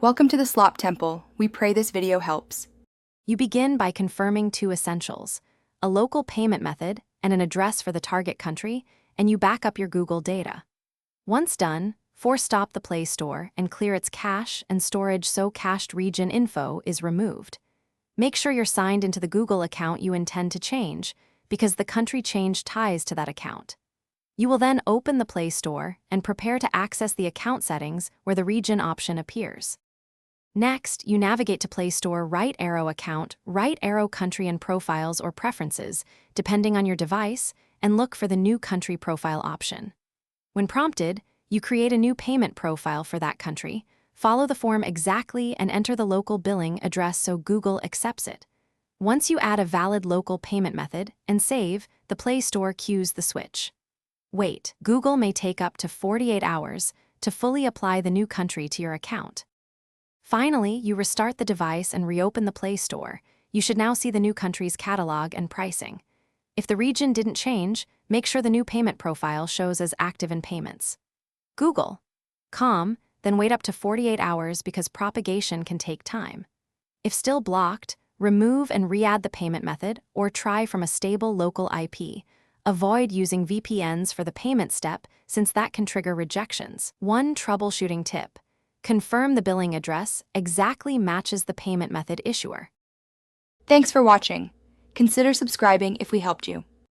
Welcome to the Slop Temple. We pray this video helps. You begin by confirming two essentials: a local payment method and an address for the target country, and you back up your Google data. Once done, force-stop the Play Store and clear its cache and storage so cached region info is removed. Make sure you're signed into the Google account you intend to change, because the country change ties to that account. You will then open the Play Store and prepare to access the account settings where the region option appears. Next, you navigate to Play Store right arrow account, right arrow country and profiles or preferences, depending on your device, and look for the new country profile option. When prompted, you create a new payment profile for that country, follow the form exactly and enter the local billing address so Google accepts it. Once you add a valid local payment method and save, the Play Store cues the switch. Wait, Google may take up to 48 hours to fully apply the new country to your account. Finally, you restart the device and reopen the Play Store. You should now see the new country's catalog and pricing. If the region didn't change, make sure the new payment profile shows as active in payments. Google.com, then wait up to 48 hours because propagation can take time. If still blocked, remove and re-add the payment method or try from a stable local IP. Avoid using VPNs for the payment step since that can trigger rejections. One troubleshooting tip: confirm the billing address exactly matches the payment method issuer. Thanks for watching. Consider subscribing if we helped you.